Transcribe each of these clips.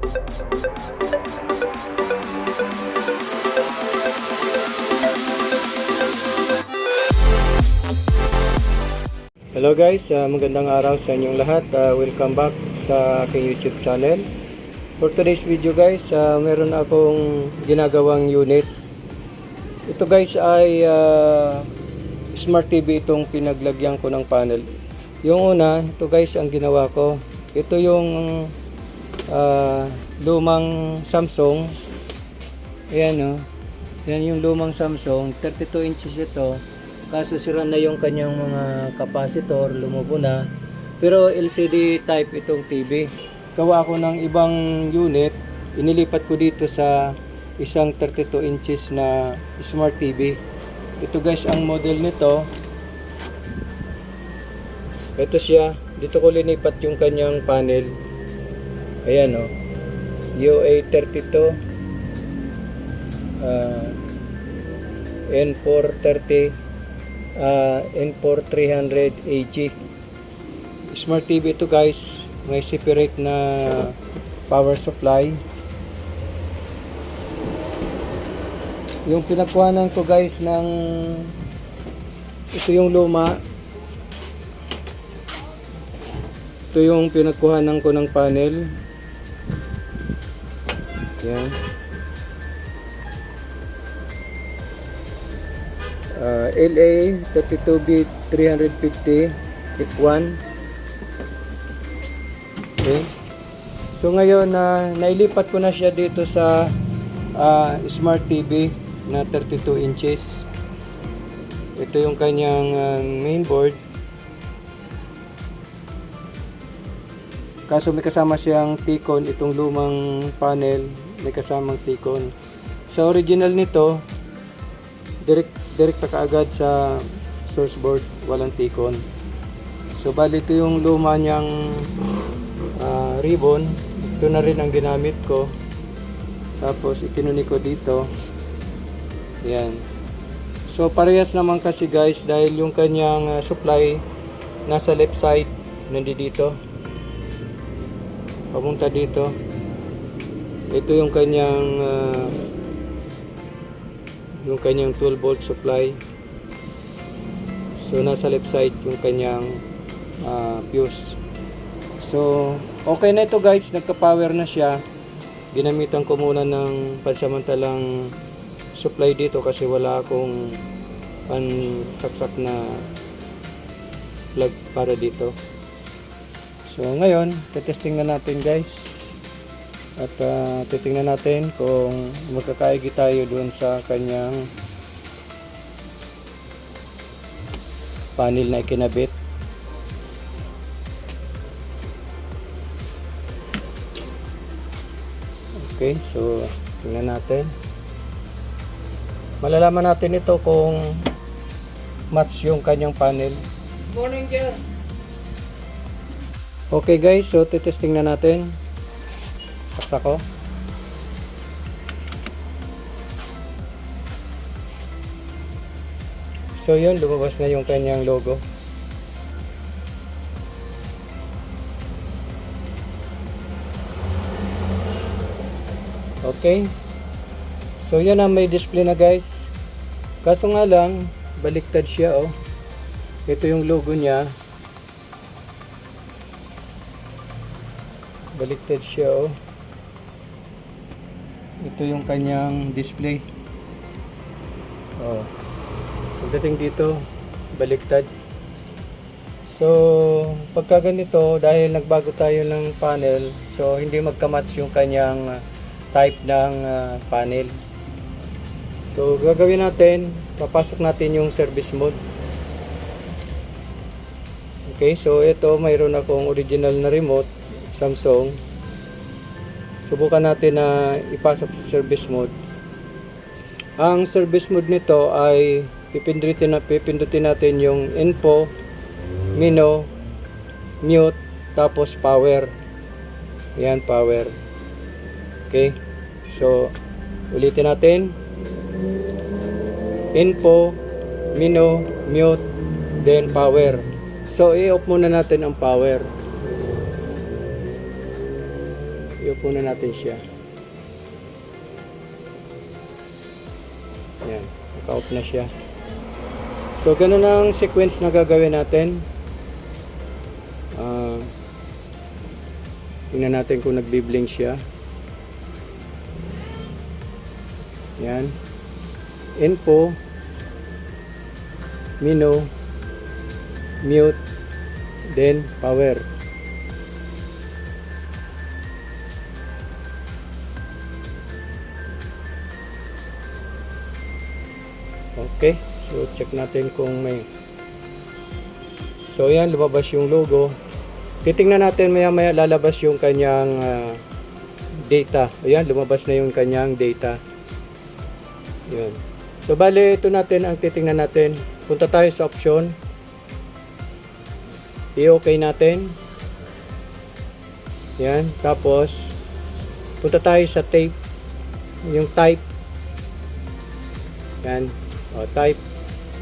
Hello guys, magandang araw sa inyong lahat. Welcome back sa aking YouTube channel. For today's video guys, meron akong ginagawang unit. Ito guys ay Smart TV itong pinaglagyan ko ng panel. Yung una, ito guys ang ginawa ko. Ito yung lumang Samsung. Ayan o. Yan yung lumang Samsung. 32 inches ito. Kaso sira na yung kanyang mga capacitor, lumubo na. Pero LCD type itong TV. Gawa ko ng ibang unit, inilipat ko dito sa isang 32 inches na Smart TV. Ito guys ang model nito. Ito siya. Dito ko linipat yung kanyang panel. Ayan o. UA32 N430 N4 300AG. Smart TV ito guys, may separate na power supply. Yung pinagkuhanan ko guys ng ito yung luma. Ito yung pinagkuhanan ko ng panel. Yan. LA 32B 350 tip 1. Okay. So ngayon nailipat ko na siya dito sa Smart TV na 32 inches. Ito yung kanyang mainboard. Kaso may kasama siyang T-con, itong lumang panel may kasamang T-con. Sa original nito direct pa kaagad sa source board, walang T-con. So bali ito yung luma niyang ribbon. Ito na rin ang ginamit ko. Tapos itinuni ko dito. Yan. So parehas naman kasi guys, dahil yung kanyang supply nasa left side, nandito papunta dito. Ito yung kanyang 12 volt supply. So nasa left side yung kanyang fuse. So okay na ito guys, nagka-power na siya. Ginamitan ko muna ng pansamantalang supply dito kasi wala akong pansaksak na plug para dito. So ngayon, testing na natin guys. At titingnan natin kung magkakaigi tayo doon sa kanyang panel na ikinabit. Okay, so tingnan natin. Malalaman natin ito kung match yung kanyang panel. Morning, Jer. Okay guys, so testing na natin. Sakta ko. So yun, lumabas na yung kanyang logo. Okay. So yan ang may display na guys. Kaso nga lang, baliktad siya oh. Ito yung logo niya. Baliktad siya oh. Ito yung kanyang display. Oh. Pagdating dito, baliktad. So, pagka ganito, dahil nagbago tayo ng panel, so hindi magka-match yung kanyang type ng panel. So, gagawin natin, papasok natin yung service mode. Okay, so ito, mayroon akong original na remote, Samsung. Subukan natin na ipasok sa service mode. Ang service mode nito ay pipindutin natin yung info, menu, mute, tapos power. Yan, power. Okay. So, ulitin natin. Info, menu, mute, then power. So, i-off muna natin ang power. i-off muna natin siya. Yan, naka-off na siya. So, ganun ang sequence na gagawin natin. Tingnan natin kung nagbi-blink siya. Yan. Info, menu, mute, then power. Okay, so check natin kung may. So yan, lumabas yung logo. Titingnan natin maya lalabas yung kanyang data. Ayan, lumabas na yung kanyang data. Yun. So bale, ito natin ang titingnan natin. Punta tayo sa option. I-okay natin. Yan, tapos punta tayo sa tape. Yung type. Yan. O, type,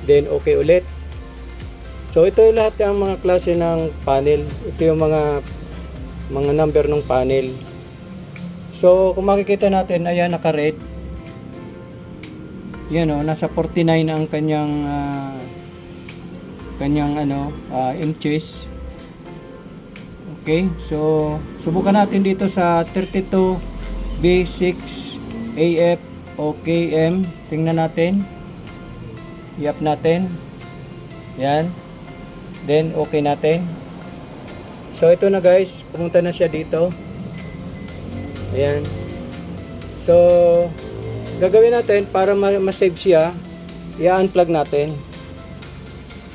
then okay ulit. So ito yung lahat ng mga klase ng panel. Ito yung mga number ng panel. So kung makikita natin, ayan, naka-red. Yan o, nasa 49 ang kanyang inches. Okay, so subukan natin dito sa 32 B6 AF o KM. Tingnan natin. I-up natin. Yan. Then okay natin. So ito na guys, pumunta na siya dito. Ayan. So gagawin natin para ma-save siya, i-unplug natin.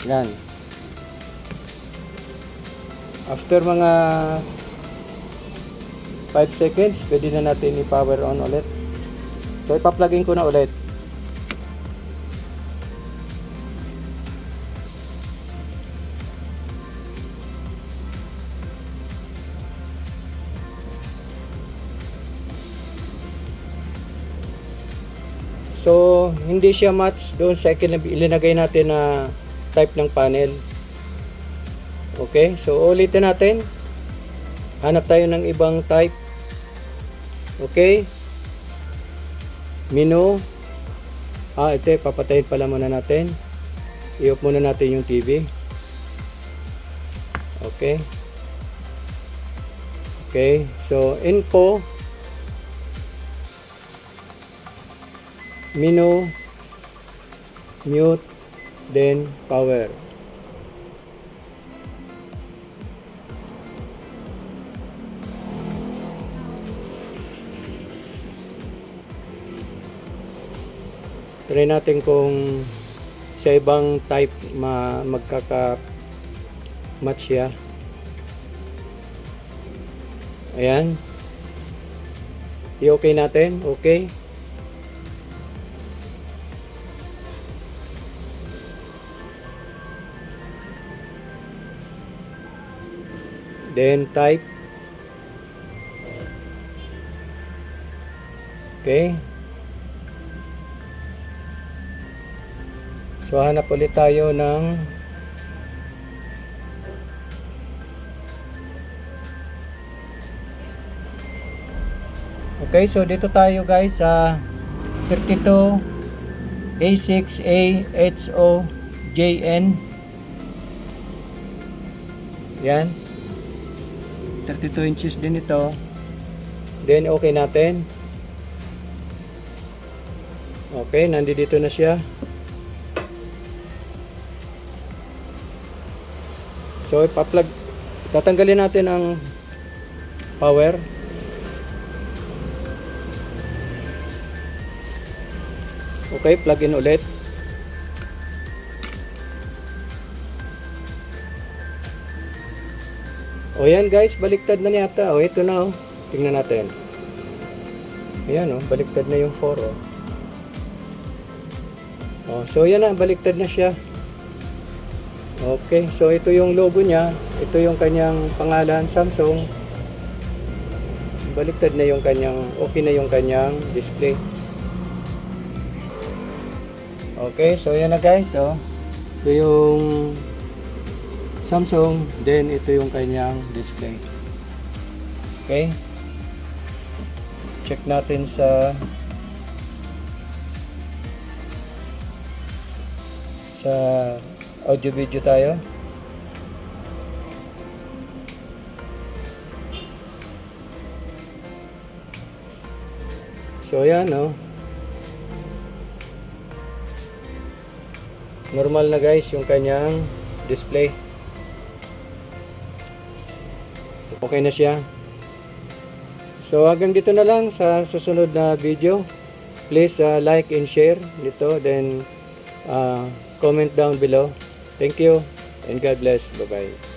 Yan. After mga 5 seconds, pwede na natin i-power on ulit. So ipa-plugin ko na ulit. So, hindi siya match doon sa ilinagay natin na type ng panel. Okay, so ulitin natin. Hanap tayo ng ibang type. Okay. Menu. Ito, papatayin pala muna natin. I-off muna natin yung TV. Okay. Okay, so info, menu, mute, then power. Try natin kung sa ibang type magkaka-match siya. Ayan. I-okay natin. Okay. Then type. Okay. So hanap ulit tayo ng okay, so dito tayo guys sa 32 A6A HOJN. Yan. 32 inches din ito. Then okay natin. Okay, nandito na siya. So ipa-plug, tatanggalin natin ang power. Okay, plug in ulit. O yan guys, baliktad na yata. O ito na, oh. Tingnan natin. Ayan, oh, baliktad na yung 4, oh. Oh, so yan na, baliktad na siya. Okay, so ito yung logo niya. Ito yung kanyang pangalan, Samsung. Baliktad na yung kanyang, okay na yung kanyang display. Okay, so yan na guys, oh. Ito yung Samsung, then ito yung kanyang display. Okay. check natin sa audio video tayo. So ayan, no. Normal na guys yung kanyang display. Okay na siya. So hanggang dito na lang sa susunod na video. Please like and share dito, then comment down below. Thank you and God bless. Bye bye.